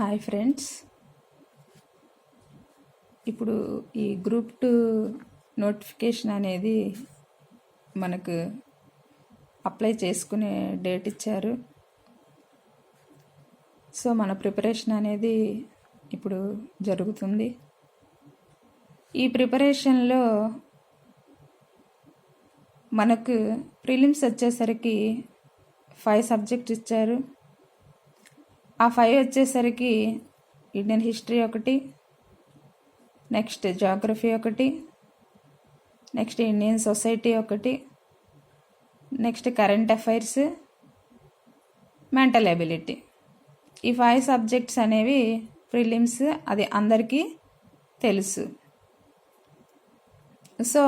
Hi friends, ఇప్పుడు ఈ group 2 notification అనేది మనకు అప్లై చేసుకునే డేట్ ఇచ్చారు. సో మన ప్రిపరేషన్ అనేది ఇప్పుడు జరుగుతుంది. ఈ ప్రిపరేషన్లో మనకు ప్రిలిమ్స్ వచ్చేసరికి 5 సబ్జెక్ట్స్ ఇచ్చారు. ఆ 5 వచ్చేసరికి ఇండియన్ హిస్టరీ ఒకటి, నెక్స్ట్ జాగ్రఫీ ఒకటి, నెక్స్ట్ ఇండియన్ సొసైటీ ఒకటి, next current affairs, mental ability. ఈ 5 సబ్జెక్ట్స్ అనేవి ప్రిలిమ్స్, అది అందరికీ తెలుసు. సో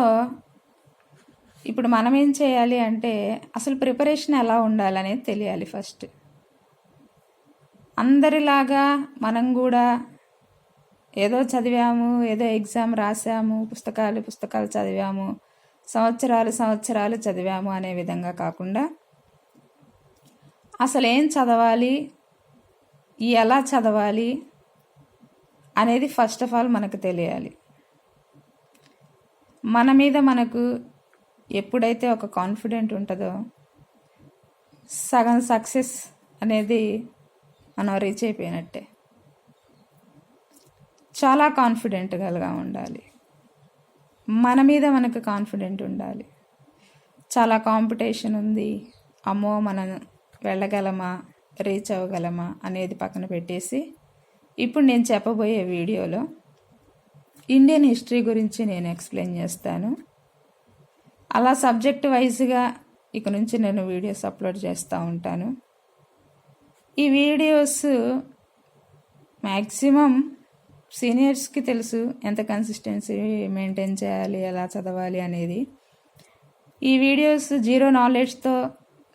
ఇప్పుడు మనం ఏం చేయాలి అంటే అసలు ప్రిపరేషన్ ఎలా ఉండాలనేది తెలియాలి. ఫస్ట్ అందరిలాగా మనం కూడా ఏదో చదివాము, ఏదో ఎగ్జామ్ రాసాము, పుస్తకాలు చదివాము, సంవత్సరాలు చదివాము అనే విధంగా కాకుండా అసలు ఏం చదవాలి, ఎలా చదవాలి అనేది ఫస్ట్ ఆఫ్ ఆల్ మనకు తెలియాలి. మన మీద మనకు ఎప్పుడైతే ఒక కాన్ఫిడెంట్ ఉంటుందో సగం సక్సెస్ అనేది మనం రీచ్ అయిపోయినట్టే. చాలా కాన్ఫిడెంట్గా ఉండాలి, మన మీద మనకు కాన్ఫిడెంట్ ఉండాలి. చాలా కాంపిటీషన్ ఉంది, అమ్మో మనం వెళ్ళగలమా, రీచ్ అవ్వగలమా అనేది పక్కన పెట్టేసి ఇప్పుడు నేను చెప్పబోయే వీడియోలో ఇండియన్ హిస్టరీ గురించి నేను ఎక్స్ప్లెయిన్ చేస్తాను. అలా సబ్జెక్ట్ వైజ్గా ఇక నుంచి నేను వీడియోస్ అప్లోడ్ చేస్తూ ఉంటాను. ఈ వీడియోస్ మ్యాక్సిమం సీనియర్స్కి తెలుసు ఎంత కన్సిస్టెన్సీ మెయింటైన్ చేయాలి, ఎలా చదవాలి అనేది. ఈ వీడియోస్ జీరో నాలెడ్జ్తో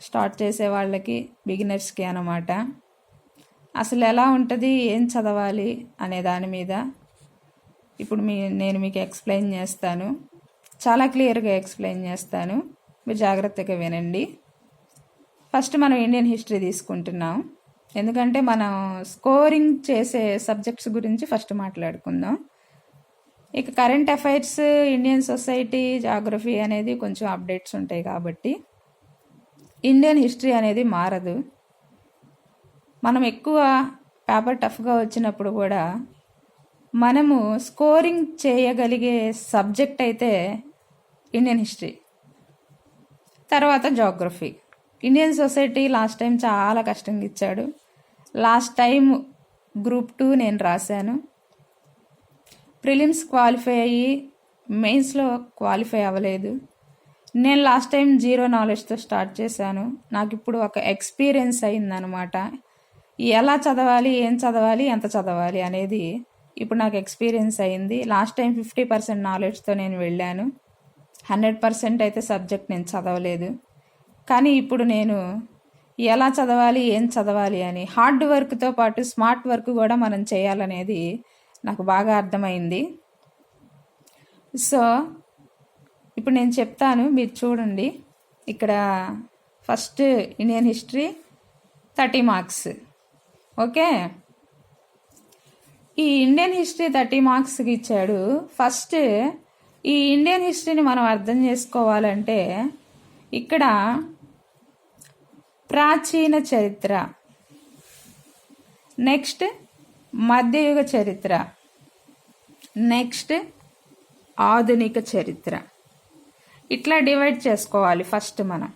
స్టార్ట్ చేసే వాళ్ళకి, బిగినర్స్కి అన్నమాట. అసలు ఎలా ఉంటుంది, ఏం చదవాలి అనే దాని మీద ఇప్పుడు నేను మీకు ఎక్స్ప్లెయిన్ చేస్తాను. చాలా క్లియర్గా ఎక్స్ప్లెయిన్ చేస్తాను, మీరు జాగ్రత్తగా వినండి. ఫస్ట్ మనం ఇండియన్ హిస్టరీ తీసుకుంటున్నాం, ఎందుకంటే మనం స్కోరింగ్ చేసే సబ్జెక్ట్స్ గురించి ఫస్ట్ మాట్లాడుకుందాం. ఇక current affairs, Indian society, geography అనేది కొంచెం అప్డేట్స్ ఉంటాయి కాబట్టి ఇండియన్ హిస్టరీ అనేది మారదు. మనం ఎక్కువ పేపర్ టఫ్గా వచ్చినప్పుడు కూడా మనము స్కోరింగ్ చేయగలిగే సబ్జెక్ట్ అయితే ఇండియన్ హిస్టరీ, తర్వాత geography. Indian society last time చాలా కష్టంగా ఇచ్చాడు. లాస్ట్ టైం గ్రూప్ 2 నేను రాశాను. ప్రిలిమ్స్ క్వాలిఫై అయ్యి మెయిన్స్లో క్వాలిఫై అవ్వలేదు. నేను లాస్ట్ టైం జీరో నాలెడ్జ్తో స్టార్ట్ చేశాను. నాకు ఇప్పుడు ఒక ఎక్స్పీరియన్స్ అయిందనమాట. ఎలా చదవాలి, ఏం చదవాలి, ఎంత చదవాలి అనేది ఇప్పుడు నాకు ఎక్స్పీరియన్స్ అయింది. లాస్ట్ టైం 50% నాలెడ్జ్తో నేను వెళ్ళాను. 100% అయితే సబ్జెక్ట్ నేను చదవలేదు. కానీ ఇప్పుడు నేను ఎలా చదవాలి, ఏం చదవాలి అని హార్డ్ వర్క్తో పాటు స్మార్ట్ వర్క్ కూడా మనం చేయాలనేది నాకు బాగా అర్థమైంది. సో ఇప్పుడు నేను చెప్తాను, మీరు చూడండి. ఇక్కడ first Indian history 30 marks. Okay, ఈ ఇండియన్ హిస్టరీ 30 మార్క్స్కి ఇచ్చాడు. ఫస్ట్ ఈ ఇండియన్ హిస్టరీని మనం అర్థం చేసుకోవాలంటే ఇక్కడ ప్రాచీన చరిత్ర, నెక్స్ట్ మధ్యయుగ చరిత్ర, నెక్స్ట్ ఆధునిక చరిత్ర, ఇట్లా డివైడ్ చేసుకోవాలి ఫస్ట్ మనం.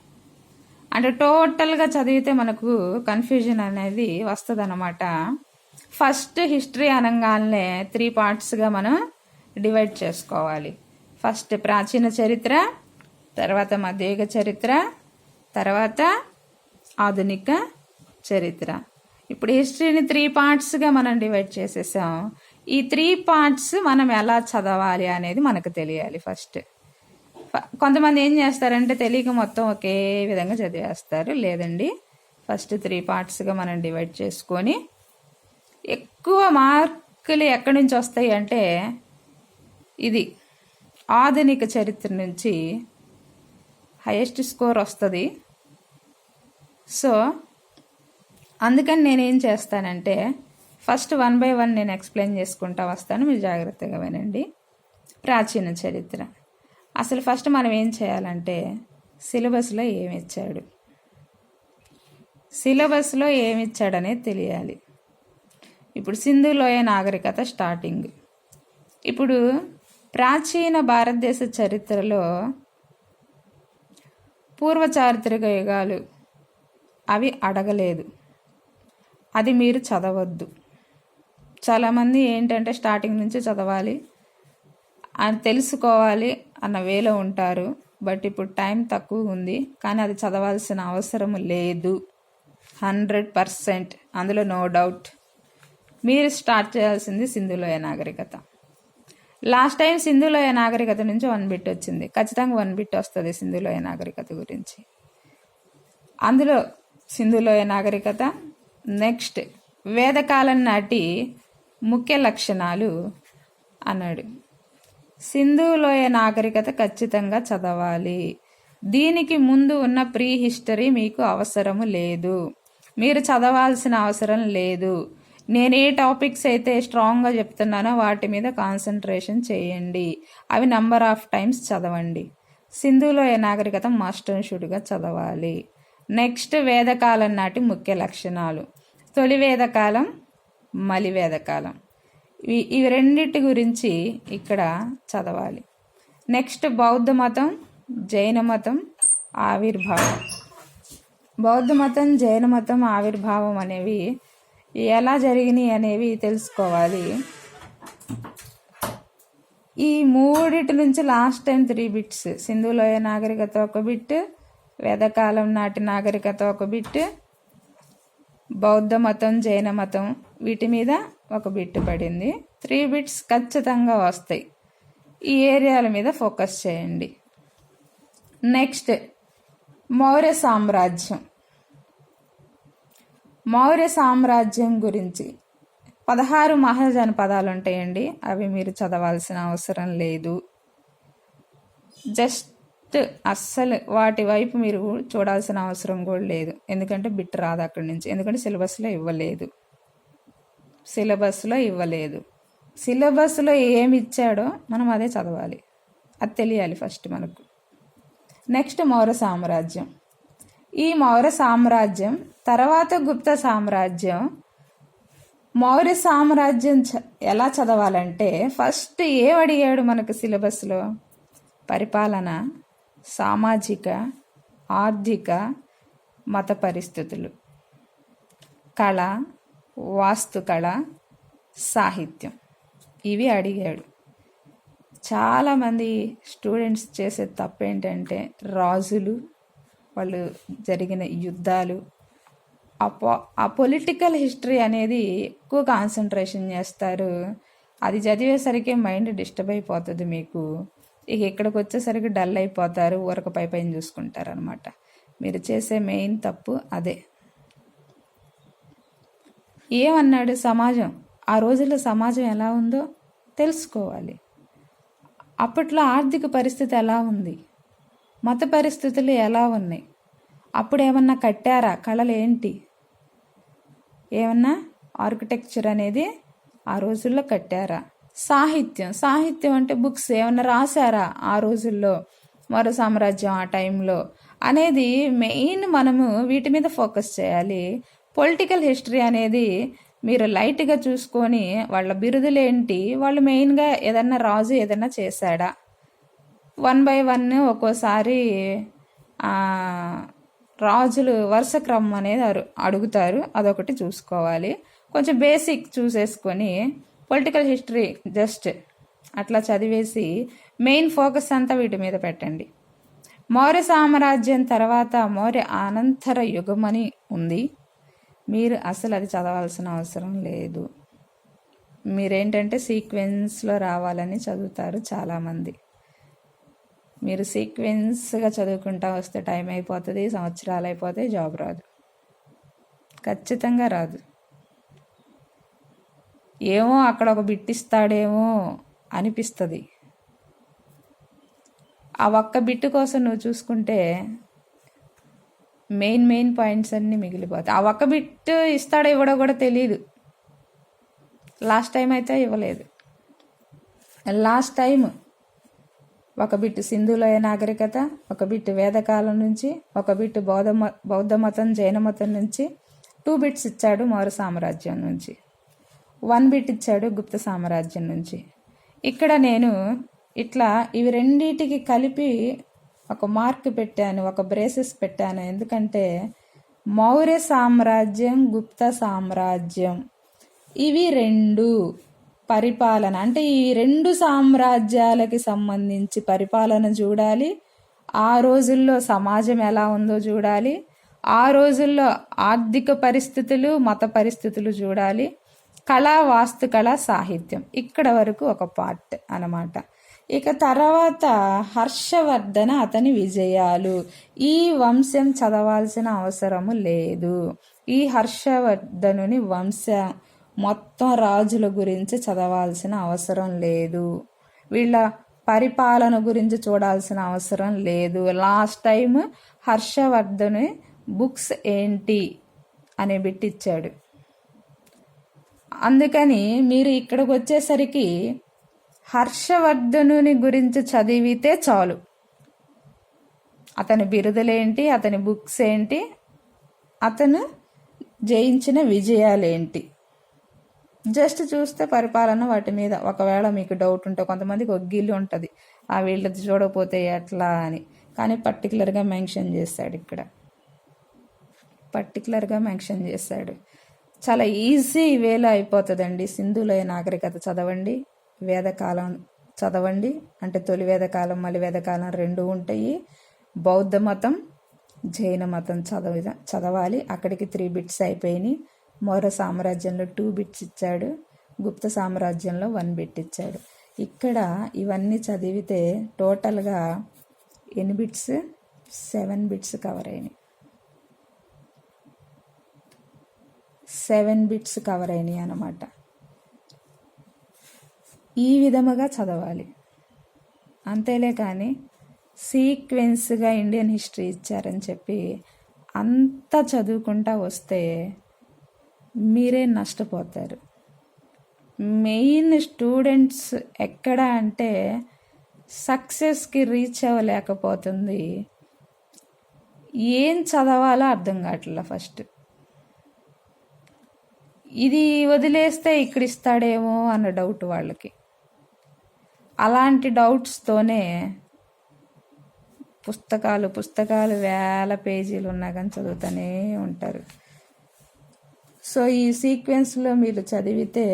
అంటే టోటల్గా చదివితే మనకు కన్ఫ్యూజన్ అనేది వస్తుంది అన్నమాట. ఫస్ట్ హిస్టరీ అనగానే 3 పార్ట్స్గా మనం డివైడ్ చేసుకోవాలి. ఫస్ట్ ప్రాచీన చరిత్ర, తర్వాత మధ్యయుగ చరిత్ర, తర్వాత ఆధునిక చరిత్ర. ఇప్పుడు హిస్టరీని 3 పార్ట్స్గా మనం డివైడ్ చేసేసాం. ఈ 3 పార్ట్స్ మనం ఎలా చదవాలి అనేది మనకు తెలియాలి. ఫస్ట్ కొంతమంది ఏం చేస్తారంటే తెలియక మొత్తం ఒకే విధంగా చదివేస్తారు. లేదండి, ఫస్ట్ 3 పార్ట్స్గా మనం డివైడ్ చేసుకొని ఎక్కువ మార్కులు ఎక్కడి నుంచి వస్తాయి అంటే ఇది ఆధునిక చరిత్ర నుంచి హైయెస్ట్ స్కోర్ వస్తుంది. సో అందుకని నేనేం చేస్తానంటే ఫస్ట్ 1 by 1 నేను ఎక్స్ప్లెయిన్ చేసుకుంటా వస్తాను, మీరు జాగ్రత్తగా వినండి. ప్రాచీన చరిత్ర. అసలు ఫస్ట్ మనం ఏం చేయాలంటే సిలబస్లో ఏమిచ్చాడనేది తెలియాలి. ఇప్పుడు సింధు లోయ నాగరికత స్టార్టింగ్. ఇప్పుడు ప్రాచీన భారతదేశ చరిత్రలో పూర్వ చారిత్రక యుగాలు అవి అడగలేదు, అది మీరు చదవద్దు. చాలామంది ఏంటంటే స్టార్టింగ్ నుంచి చదవాలి అని తెలుసుకోవాలి అన్న వేలో ఉంటారు. బట్ ఇప్పుడు టైం తక్కువ ఉంది, కానీ అది చదవాల్సిన అవసరం లేదు 100%, అందులో నో డౌట్. మీరు స్టార్ట్ చేయాల్సింది సింధు లోయ నాగరికత. లాస్ట్ టైం సింధు లోయ నాగరికత నుంచి 1 బిట్ వచ్చింది, ఖచ్చితంగా 1 బిట్ వస్తుంది సింధు లోయ నాగరికత గురించి. అందులో సింధు లోయ నాగరికత, నెక్స్ట్ వేదకాలం నాటి ముఖ్య లక్షణాలు అన్నాడు. సింధు లోయ నాగరికత ఖచ్చితంగా చదవాలి. దీనికి ముందు ఉన్న ప్రీ హిస్టరీ మీకు అవసరము లేదు, మీరు చదవాల్సిన అవసరం లేదు. నేను ఏ టాపిక్స్ అయితే స్ట్రాంగ్గా చెప్తున్నానో వాటి మీద కాన్సన్ట్రేషన్ చేయండి, అవి నంబర్ ఆఫ్ టైమ్స్ చదవండి. సింధు లోయ నాగరికత మస్ట్ అండ్ షుడ్గా చదవాలి. నెక్స్ట్ వేదకాలం నాటి ముఖ్య లక్షణాలు, తొలి వేదకాలం, మలి వేదకాలం, ఇవి రెండింటి గురించి ఇక్కడ చదవాలి. నెక్స్ట్ బౌద్ధ మతం, జైన మతం ఆవిర్భావం. బౌద్ధ మతం, జైన మతం ఆవిర్భావం అనేవి ఎలా జరిగినాయి అనేవి తెలుసుకోవాలి. ఈ మూడిటి నుంచి లాస్ట్ టైం 3 బిట్స్, సింధు లోయ నాగరికత 1 బిట్, వేదకాలం నాటి నాగరికత 1 బిట్, బౌద్ధ మతం, జైన మతం వీటి మీద 1 బిట్ పడింది. 3 బిట్స్ ఖచ్చితంగా వస్తాయి. ఈ ఏరియాల మీద ఫోకస్ చేయండి. నెక్స్ట్ మౌర్య సామ్రాజ్యం. మౌర్య సామ్రాజ్యం గురించి 16 మహాజనపదాలు ఉంటాయండి, అవి మీరు చదవాల్సిన అవసరం లేదు. జస్ట్ అస్సలు వాటి వైపు మీరు చూడాల్సిన అవసరం కూడా లేదు, ఎందుకంటే బిట్ రాదు అక్కడి నుంచి, ఎందుకంటే సిలబస్లో ఇవ్వలేదు. సిలబస్లో ఏమి ఇచ్చాడో మనం అదే చదవాలి, అది తెలియాలి ఫస్ట్ మనకు. నెక్స్ట్ మౌర్య సామ్రాజ్యం. ఈ మౌర్య సామ్రాజ్యం తర్వాత గుప్త సామ్రాజ్యం. మౌర్య సామ్రాజ్యం ఎలా చదవాలంటే ఫస్ట్ అడిగాడు మనకు సిలబస్లో? పరిపాలన, సామాజిక, ఆర్థిక, మత పరిస్థితులు, కళ, వాస్తుకళ, సాహిత్యం, ఇవి అడిగాడు. చాలామంది స్టూడెంట్స్ చేసే తప్పు ఏంటంటే రాజులు, వాళ్ళు జరిగిన యుద్ధాలు, ఆ పొలిటికల్ హిస్టరీ అనేది ఎక్కువ కాన్సన్ట్రేషన్ చేస్తారు. అది చదివేసరికి మైండ్ డిస్టర్బ్ అయిపోతుంది మీకు. ఇక్కడికి వచ్చేసరికి డల్ అయిపోతారు, ఊరక పైన చూసుకుంటారు అనమాట. మీరు చేసే మెయిన్ తప్పు అదే. ఏమన్నాడు? సమాజం, ఆ రోజుల్లో సమాజం ఎలా ఉందో తెలుసుకోవాలి. అప్పట్లో ఆర్థిక పరిస్థితి ఎలా ఉంది, మత పరిస్థితులు ఎలా ఉన్నాయి, అప్పుడు ఏమన్నా కట్టారా, కళలు ఏంటి, ఏమన్నా ఆర్కిటెక్చర్ అనేది ఆ రోజుల్లో కట్టారా, సాహిత్యం అంటే బుక్స్ ఏమన్నా రాశారా ఆ రోజుల్లో, మరో సామ్రాజ్యం ఆ టైంలో అనేది మెయిన్. మనము వీటి మీద ఫోకస్ చేయాలి. పొలిటికల్ హిస్టరీ అనేది మీరు లైట్గా చూసుకొని వాళ్ళ బిరుదులేంటి, వాళ్ళు మెయిన్గా ఏదన్నా రాజు ఏదన్నా చేశాడా, 1 by 1 ఒక్కోసారి రాజులు వరుస క్రమం అనేది అడుగుతారు, అదొకటి చూసుకోవాలి. కొంచెం బేసిక్ చూసేసుకొని పొలిటికల్ హిస్టరీ జస్ట్ అట్లా చదివేసి మెయిన్ ఫోకస్ అంతా వీటి మీద పెట్టండి. మౌర్య సామ్రాజ్యం తర్వాత మౌర్య అనంతర యుగమని ఉంది, మీరు అసలు అది చదవాల్సిన అవసరం లేదు. మీరేంటంటే సీక్వెన్స్లో రావాలని చదువుతారు చాలామంది. మీరు సీక్వెన్స్గా చదువుకుంటా వస్తే టైం అయిపోతుంది, సంవత్సరాలు అయిపోతాయి, జాబ్ రాదు, ఖచ్చితంగా రాదు. ఏమో అక్కడ ఒక బిట్ ఇస్తాడేమో అనిపిస్తుంది. ఆ ఒక్క బిట్ కోసం నువ్వు చూసుకుంటే మెయిన్ పాయింట్స్ అన్నీ మిగిలిపోతాయి. ఆ ఒక్క బిట్ ఇస్తాడో ఇవ్వడో కూడా తెలియదు. లాస్ట్ టైం అయితే ఇవ్వలేదు. లాస్ట్ టైం ఒక బిట్ సింధులోయ నాగరికత, ఒక బిట్ వేదకాలం నుంచి, ఒక బిట్ బౌద్ధ మతం జైన మతం నుంచి, 2 బిట్స్ ఇచ్చాడు మౌర్య సామ్రాజ్యం నుంచి, 1 బిట్ ఇచ్చాడు గుప్త సామ్రాజ్యం నుంచి. ఇక్కడ నేను ఇట్లా ఇవి రెండిటికి కలిపి ఒక మార్క్ పెట్టాను, ఒక బ్రేసెస్ పెట్టాను. ఎందుకంటే మౌర్య సామ్రాజ్యం, గుప్త సామ్రాజ్యం ఇవి 2 పరిపాలన, అంటే ఈ 2 సామ్రాజ్యాలకి సంబంధించి పరిపాలన చూడాలి. ఆ రోజుల్లో సమాజం ఎలా ఉందో చూడాలి. ఆ రోజుల్లో ఆర్థిక పరిస్థితులు, మత పరిస్థితులు చూడాలి. కళా, వాస్తుకళ, సాహిత్యం ఇక్కడ వరకు ఒక పార్ట్ అన్నమాట. ఇక తర్వాత హర్షవర్ధన అతని విజయాలు. ఈ వంశం చదవాల్సిన అవసరము లేదు. ఈ హర్షవర్ధనుని వంశం మొత్తం రాజుల గురించి చదవాల్సిన అవసరం లేదు. వీళ్ళ పరిపాలన గురించి చూడాల్సిన అవసరం లేదు. లాస్ట్ టైం హర్షవర్ధను బుక్స్ ఏంటి అని బిట్టిచ్చాడు. అందుకని మీరు ఇక్కడికి వచ్చేసరికి హర్షవర్ధనుని గురించి చదివితే చాలు. అతని బిరుదులేంటి, అతని బుక్స్ ఏంటి, అతను జయించిన విజయాలేంటి, జస్ట్ చూస్తే పరిపాలన వాటి మీద ఒకవేళ మీకు డౌట్ ఉంటే, కొంతమందికి ఒక గిల్లు ఉంటుంది ఆ వీళ్ళది చూడకపోతే ఎట్లా అని, కానీ పర్టికులర్గా మెన్షన్ చేశాడు. ఇక్కడ పర్టికులర్గా మెన్షన్ చేశాడు. చాలా ఈజీ వేలో అయిపోతుందండి. సింధులోయ నాగరికత చదవండి, వేదకాలం చదవండి, అంటే తొలి వేదకాలం మళ్ళీ వేదకాలం 2 ఉంటాయి. బౌద్ధ మతం జైన మతం చదవాలి. అక్కడికి 3 బిట్స్ అయిపోయినాయి. మౌర్య సామ్రాజ్యంలో 2 బిట్స్ ఇచ్చాడు, గుప్త సామ్రాజ్యంలో 1 బిట్ ఇచ్చాడు. ఇక్కడ ఇవన్నీ చదివితే టోటల్గా ఎన్ని బిట్స్, 7 బిట్స్ కవర్ అయినాయి. 7 బిట్స్ కవర్ అయినాయి అన్నమాట. ఈ విధముగా చదవాలి అంతేలే. కానీ సీక్వెన్స్గా ఇండియన్ హిస్టరీ ఇచ్చారని చెప్పి అంతా చదువుకుంటా వస్తే మీరే నష్టపోతారు. మెయిన్ స్టూడెంట్స్ ఎక్కడ అంటే సక్సెస్కి రీచ్ అవ్వలేకపోతుంది. ఏం చదవాలో అర్థం కావట్లేదు. ఫస్ట్ ఇది వదిలేస్తే ఇక్కడ ఇస్తాడేమో అన్న డౌట్ వాళ్ళకి. అలాంటి డౌట్స్తోనే పుస్తకాలు 1000 పేజీలు ఉన్నా కానీ చదువుతూనే ఉంటారు. సో ఈ సీక్వెన్స్లో మీరు చదివితే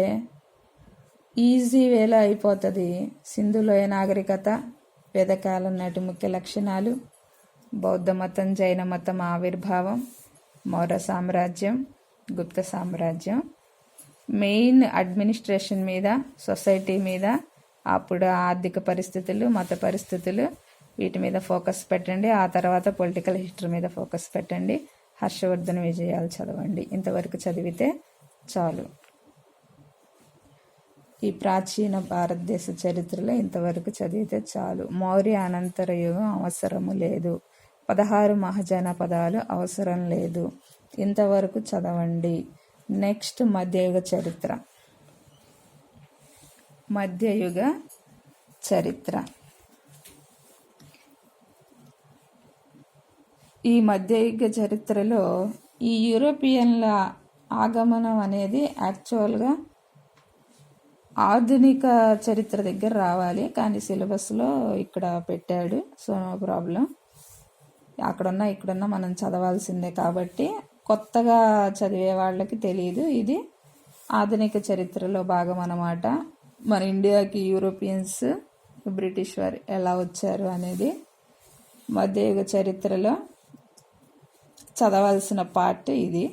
ఈజీ వేలో అయిపోతుంది. సింధులోయ నాగరికత, వేదకాలం నాటి ముఖ్య లక్షణాలు, బౌద్ధ మతం జైన మతం ఆవిర్భావం, మౌర్య సామ్రాజ్యం, గుప్త సామ్రాజ్యం, మెయిన్ అడ్మినిస్ట్రేషన్ మీద, సొసైటీ మీద, అప్పుడు ఆర్థిక పరిస్థితులు, మత పరిస్థితులు, వీటి మీద ఫోకస్ పెట్టండి. ఆ తర్వాత పొలిటికల్ హిస్టరీ మీద ఫోకస్ పెట్టండి. హర్షవర్ధన విజయాలు చదవండి. ఇంతవరకు చదివితే చాలు. ఈ ప్రాచీన భారతదేశ చరిత్రలో ఇంతవరకు చదివితే చాలు. మౌర్య అనంతర యుగం అవసరము లేదు. 16 మహాజనపదాలు అవసరం లేదు. ఇంతవరకు చదవండి. నెక్స్ట్ మధ్యయుగ చరిత్ర. మధ్యయుగ చరిత్ర. ఈ మధ్యయుగ చరిత్రలో ఈ యూరోపియన్ల ఆగమనం అనేది యాక్చువల్గా ఆధునిక చరిత్ర దగ్గర రావాలి, కానీ సిలబస్లో ఇక్కడ పెట్టాడు. So no problem. అక్కడున్నా ఇక్కడున్నా మనం చదవాల్సిందే. కాబట్టి కొత్తగా చదివే వాళ్ళకి తెలియదు, ఇది ఆధునిక చరిత్రలో భాగం అన్నమాట. మన ఇండియాకి యూరోపియన్స్, బ్రిటిష్ వారు ఎలా వచ్చారు అనేది మధ్యయుగ చరిత్రలో చదవాల్సిన పార్ట్ ఇది.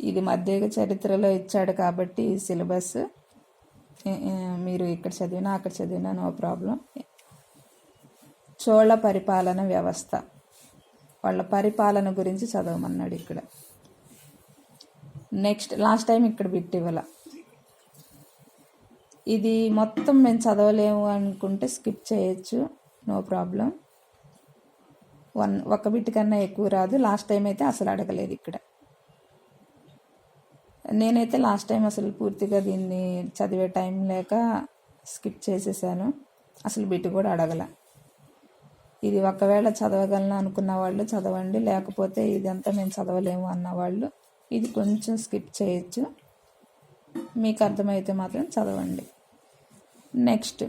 ఇది మధ్యయుగ చరిత్రలో ఇచ్చాడు కాబట్టి ఈ సిలబస్ మీరు ఇక్కడ చదివినా అక్కడ చదివినా నో ప్రాబ్లం. చోళ పరిపాలన వ్యవస్థ, వాళ్ళ పరిపాలన గురించి చదవమన్నాడు ఇక్కడ. నెక్స్ట్ లాస్ట్ టైం ఇక్కడ బిట్ ఇవ్వాల. ఇది మొత్తం మేము చదవలేము అనుకుంటే స్కిప్ చేయొచ్చు, నో ప్రాబ్లం. ఒక బిట్ కన్నా ఎక్కువ రాదు. లాస్ట్ టైం అయితే అసలు అడగలేదు ఇక్కడ. నేనైతే లాస్ట్ టైం అసలు పూర్తిగా దీన్ని చదివే టైం లేక స్కిప్ చేసేసాను, అసలు బిట్టు కూడా అడగల. ఇది ఒకవేళ చదవగలను అనుకున్న వాళ్ళు చదవండి, లేకపోతే ఇదంతా మేము చదవలేము అన్న వాళ్ళు ఇది కొంచెం స్కిప్ చేయొచ్చు, మీకు అర్థమైతే మాత్రం చదవండి. నెక్స్ట్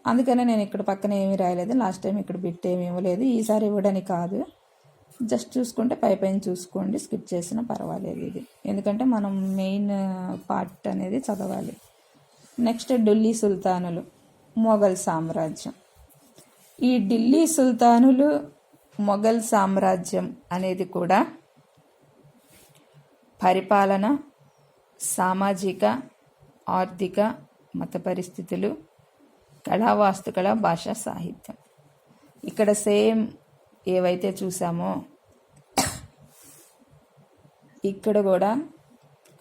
అందుకనే నేను ఇక్కడ పక్కన ఏమీ రాయలేదు, లాస్ట్ టైం ఇక్కడ బిట్ ఏమి ఇవ్వలేదు, ఈసారి ఇవ్వడానికి కాదు, జస్ట్ చూసుకుంటే పైన చూసుకోండి, స్కిప్ చేసినా పర్వాలేదు ఇది, ఎందుకంటే మనం మెయిన్ పార్ట్ అనేది చదవాలి. నెక్స్ట్ ఢిల్లీ సుల్తానులు, మొఘల్ సామ్రాజ్యం. ఈ ఢిల్లీ సుల్తానులు, మొఘల్ సామ్రాజ్యం అనేది కూడా పరిపాలన, సామాజిక, ఆర్థిక, మత పరిస్థితులు, కళా, వాస్తుకళ, భాష, సాహిత్యం. ఇక్కడ సేమ్ ఏవైతే చూసామో ఇక్కడ కూడా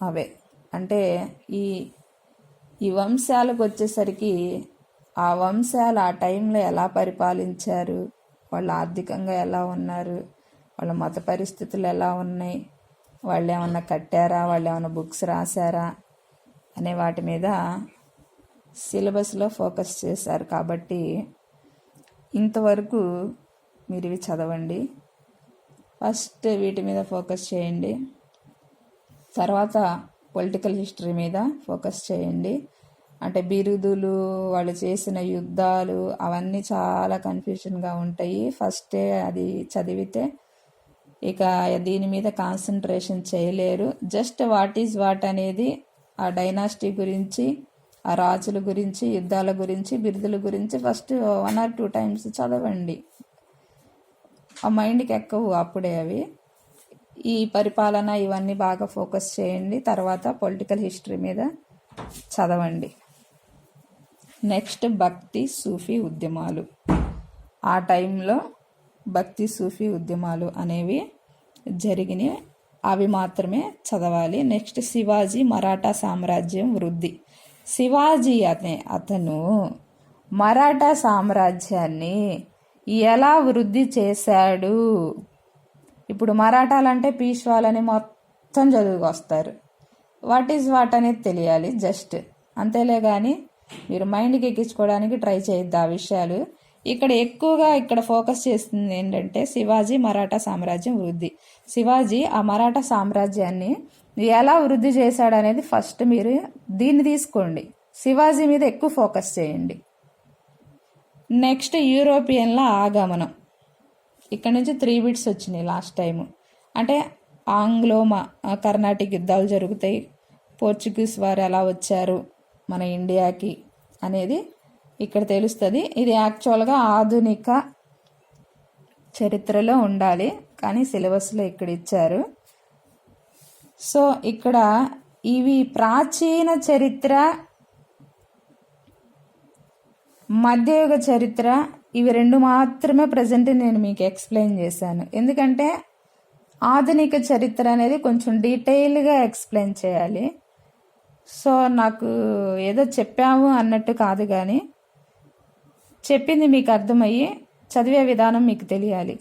అవే. అంటే ఈ వంశాలకు వచ్చేసరికి ఆ వంశాలు ఆ టైంలో ఎలా పరిపాలించారు, వాళ్ళు ఆర్థికంగా ఎలా ఉన్నారు, వాళ్ళ మత పరిస్థితులు ఎలా ఉన్నాయి, వాళ్ళు ఏమన్నా కట్టారా, వాళ్ళు ఏమన్నా బుక్స్ రాశారా అనే వాటి మీద సిలబస్లో ఫోకస్ చేశారు. కాబట్టి ఇంతవరకు మీరు ఇవి చదవండి, ఫస్ట్ వీటి మీద ఫోకస్ చేయండి, తర్వాత పొలిటికల్ హిస్టరీ మీద ఫోకస్ చేయండి. అంటే బిరుదులు, వాళ్ళు చేసిన యుద్ధాలు అవన్నీ చాలా కన్ఫ్యూషన్గా ఉంటాయి. ఫస్టే అది చదివితే ఇక దీని మీద కాన్సన్ట్రేషన్ చేయలేరు. జస్ట్ వాట్ ఈజ్ వాట్ అనేది, ఆ డైనాసిటీ గురించి, ఆ రాజుల గురించి, యుద్ధాల గురించి, బిరుదుల గురించి ఫస్ట్ 1 or 2 times చదవండి, ఆ మైండ్కి ఎక్కవు అప్పుడే అవి. ఈ పరిపాలన ఇవన్నీ బాగా ఫోకస్ చేయండి, తర్వాత పొలిటికల్ హిస్టరీ మీద చదవండి. నెక్స్ట్ భక్తి, సూఫీ ఉద్యమాలు. ఆ టైంలో భక్తి, సూఫీ ఉద్యమాలు అనేవి జరిగినాయి, అవి మాత్రమే చదవాలి. నెక్స్ట్ శివాజీ, మరాఠా సామ్రాజ్యం వృద్ధి. శివాజీ అతను మరాఠా సామ్రాజ్యాన్ని ఎలా వృద్ధి చేశాడు. ఇప్పుడు మరాఠాలంటే పీష్వాలని మొత్తం చదువుకొస్తారు, వాట్ ఈజ్ వాట్ అనేది తెలియాలి జస్ట్, అంతేలే కానీ మీరు మైండ్కి ఎక్కించుకోవడానికి ట్రై చేయొద్దు ఆ విషయాలు. ఇక్కడ ఫోకస్ చేస్తుంది ఏంటంటే శివాజీ మరాఠా సామ్రాజ్యం వృద్ధి. శివాజీ ఆ మరాఠా సామ్రాజ్యాన్ని ఎలా వృద్ధి చేశాడు అనేది ఫస్ట్ మీరు దీన్ని తీసుకోండి, శివాజీ మీద ఎక్కువ ఫోకస్ చేయండి. నెక్స్ట్ యూరోపియన్ల ఆగమనం. ఇక్కడ నుంచి 3 bits వచ్చినాయి లాస్ట్ టైము. అంటే ఆంగ్లో కర్ణాటిక్ యుద్ధాలు జరుగుతాయి, పోర్చుగీస్ వారు ఎలా వచ్చారు మన ఇండియాకి అనేది ఇక్కడ తెలుస్తుంది. ఇది యాక్చువల్గా ఆధునిక చరిత్రలో ఉండాలి, కానీ సిలబస్లో ఇక్కడ ఇచ్చారు. సో ఇక్కడ ఇవి ప్రాచీన చరిత్ర, మధ్యయుగ చరిత్ర, ఇవి 2 మాత్రమే ప్రజెంట్ నేను మీకు ఎక్స్ప్లెయిన్ చేశాను. ఎందుకంటే ఆధునిక చరిత్ర అనేది కొంచెం డీటెయిల్గా ఎక్స్ప్లెయిన్ చేయాలి. సో నాకు ఏదో చెప్పాము అన్నట్టు కాదు, కానీ చెప్పింది మీకు అర్థమయ్యి చదివే విధానం మీకు తెలియాలి,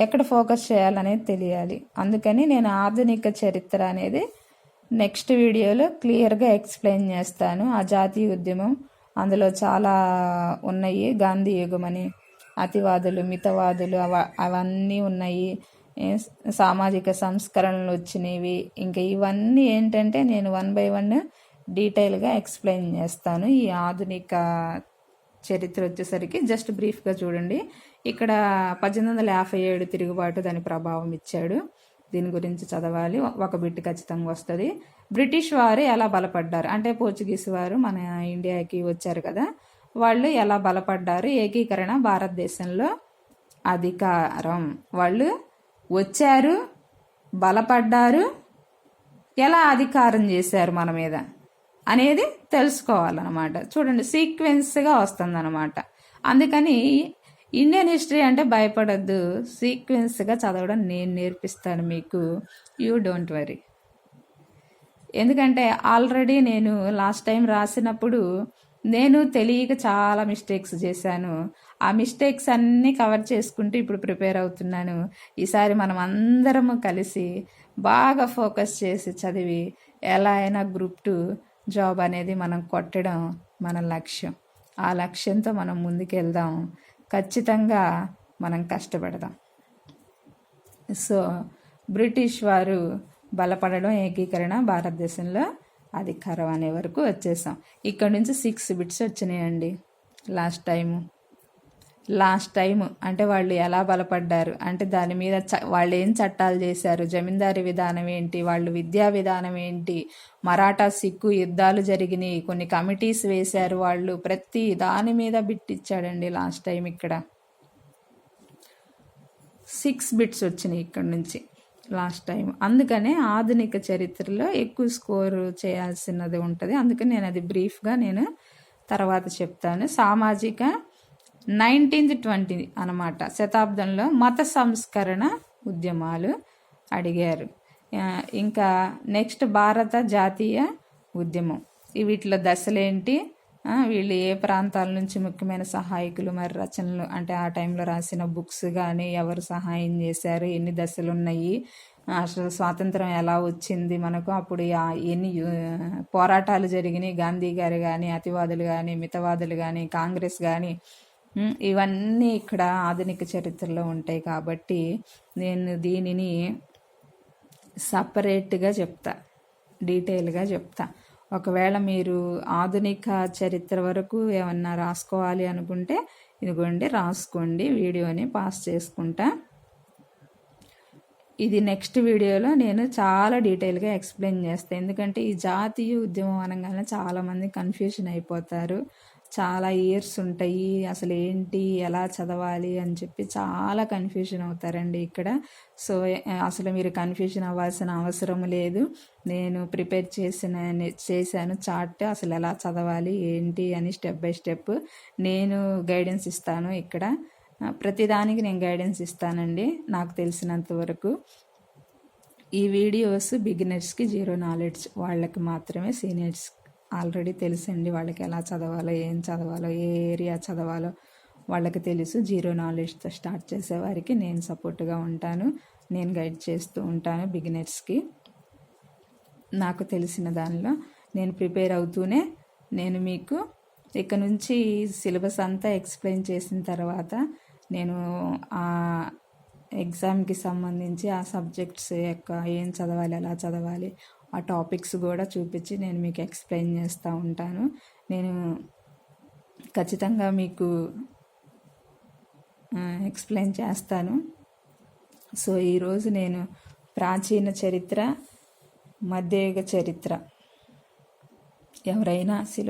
ఎక్కడ ఫోకస్ చేయాలనేది తెలియాలి. అందుకని నేను ఆధునిక చరిత్ర అనేది నెక్స్ట్ వీడియోలో క్లియర్గా ఎక్స్ప్లెయిన్ చేస్తాను. ఆ జాతీయ ఉద్యమం అందులో చాలా ఉన్నాయి, గాంధీ యుగం అని, అతివాదులు, మితవాదులు అవన్నీ ఉన్నాయి, సామాజిక సంస్కరణలు వచ్చినవి. ఇంకా ఇవన్నీ ఏంటంటే నేను 1 by 1 డీటెయిల్గా ఎక్స్ప్లెయిన్ చేస్తాను. ఈ ఆధునిక చరిత్ర వచ్చేసరికి జస్ట్ బ్రీఫ్గా చూడండి. ఇక్కడ 1857 తిరుగుబాటు, దాని ప్రభావం ఇచ్చాడు, దీని గురించి చదవాలి, ఒక బిట్ ఖచ్చితంగా వస్తుంది. బ్రిటిష్ వారు ఎలా బలపడ్డారు అంటే పోర్చుగీస్ వారు మన ఇండియాకి వచ్చారు కదా, వాళ్ళు ఎలా బలపడ్డారు, ఏకీకరణ, భారతదేశంలో అధికారం, వాళ్ళు వచ్చారు, బలపడ్డారు, ఎలా అధికారం చేశారు మన మీద అనేది తెలుసుకోవాలన్నమాట. చూడండి సీక్వెన్స్గా వస్తుంది అనమాట. అందుకని ఇండియన్ హిస్టరీ అంటే భయపడద్దు, సీక్వెన్స్గా చదవడం నేను నేర్పిస్తాను మీకు, యూ డోంట్ వరీ. ఎందుకంటే ఆల్రెడీ నేను లాస్ట్ టైం రాసినప్పుడు నేను తెలియక చాలా మిస్టేక్స్ చేశాను, ఆ మిస్టేక్స్ అన్నీ కవర్ చేసుకుంటూ ఇప్పుడు ప్రిపేర్ అవుతున్నాను. ఈసారి మనం అందరము కలిసి బాగా ఫోకస్ చేసి చదివి ఎలా అయినా గ్రూప్ 2 జాబ్ అనేది మనం కొట్టడం మన లక్ష్యం. ఆ లక్ష్యంతో మనం ముందుకెళ్దాం. ఖచ్చితంగా మనం కష్టపడదాం. సో బ్రిటిష్ వారు బలపడడం, ఏకీకరణ భారతదేశంలో అధికారం అనే వరకు వచ్చేసాం. ఇక్కడ నుంచి 6 బిట్స్ వచ్చినాయండి. లాస్ట్ టైం అంటే వాళ్ళు ఎలా బలపడ్డారు అంటే దాని మీద వాళ్ళు ఏం చట్టాలు చేశారు, జమీందారీ విధానం ఏంటి, వాళ్ళు విద్యా విధానం ఏంటి, మరాఠా సిక్కు యుద్ధాలు జరిగినాయి, కొన్ని కమిటీస్ వేశారు వాళ్ళు, ప్రతి దాని మీద బిట్ ఇచ్చాడండి లాస్ట్ టైం. ఇక్కడ 6 బిట్స్ వచ్చినాయి ఇక్కడ నుంచి లాస్ట్ టైం. అందుకనే ఆధునిక చరిత్రలో ఎక్కువ స్కోర్ చేయాల్సినది ఉంటుంది. అందుకని నేను అది బ్రీఫ్గా నేను తర్వాత చెప్తాను. సామాజిక 19th 20 అన్నమాట శతాబ్దంలో మత సంస్కరణ ఉద్యమాలు అడిగారు. ఇంకా నెక్స్ట్ భారత జాతీయ ఉద్యమం, వీటిలో దశలేంటి, వీళ్ళు ఏ ప్రాంతాల నుంచి ముఖ్యమైన సహాయకులు మరి రచనలు అంటే ఆ టైంలో రాసిన బుక్స్ కానీ ఎవరు సహాయం చేశారు, ఎన్ని దశలు ఉన్నాయి, అసలు స్వాతంత్రం ఎలా వచ్చింది మనకు, అప్పుడు ఎన్ని పోరాటాలు జరిగినాయి, గాంధీ గారు కానీ, అతివాదులు కానీ, మితవాదులు కానీ, కాంగ్రెస్ కానీ, ఇవన్నీ ఇక్కడ ఆధునిక చరిత్రలో ఉంటాయి. కాబట్టి నేను దీనిని సపరేట్గా చెప్తా, డీటెయిల్గా చెప్తా. ఒకవేళ మీరు ఆధునిక చరిత్ర వరకు ఏమన్నా రాసుకోవాలి అనుకుంటే ఇదిగోండి రాసుకోండి, వీడియోని పాస్ చేసుకుంటా. ఇది నెక్స్ట్ వీడియోలో నేను చాలా డీటెయిల్గా ఎక్స్ప్లెయిన్ చేస్తాను. ఎందుకంటే ఈ జాతీయ ఉద్యమం అనగానే చాలామంది కన్ఫ్యూజన్ అయిపోతారు. చాలా ఇయర్స్ ఉంటాయి, అసలు ఏంటి ఎలా చదవాలి అని చెప్పి చాలా కన్ఫ్యూజన్ అవుతారండి ఇక్కడ. సో అసలు మీరు కన్ఫ్యూజన్ అవ్వాల్సిన అవసరం లేదు. నేను ప్రిపేర్ చేశాను చార్ట్, అసలు ఎలా చదవాలి ఏంటి అని స్టెప్ బై స్టెప్ నేను గైడెన్స్ ఇస్తాను. ఇక్కడ ప్రతిదానికి నేను గైడెన్స్ ఇస్తానండి నాకు తెలిసినంత వరకు. ఈ వీడియోస్ బిగినర్స్కి, జీరో నాలెడ్జ్ వాళ్ళకి మాత్రమే. సీనియర్స్ ఆల్రెడీ తెలుసండి, వాళ్ళకి ఎలా చదవాలో, ఏం చదవాలో, ఏ ఏరియా చదవాలో వాళ్ళకి తెలుసు. జీరో నాలెడ్జ్తో స్టార్ట్ చేసే వారికి నేను సపోర్ట్గా ఉంటాను, నేను గైడ్ చేస్తూ ఉంటాను. బిగినర్స్కి నాకు తెలిసిన దానిలో నేను ప్రిపేర్ అవుతూనే నేను మీకు ఇక నుంచి సిలబస్ అంతా ఎక్స్ప్లెయిన్ చేసిన తర్వాత నేను ఆ ఎగ్జామ్కి సంబంధించి ఆ సబ్జెక్ట్స్ యొక్క ఏం చదవాలి, ఎలా చదవాలి, ఆ టాపిక్స్ కూడా చూపించి నేను మీకు ఎక్స్ప్లెయిన్ చేస్తూ ఉంటాను. నేను ఖచ్చితంగా మీకు ఎక్స్ప్లెయిన్ చేస్తాను. సో ఈరోజు నేను ప్రాచీన చరిత్ర, మధ్యయుగ చరిత్ర ఎవరైనా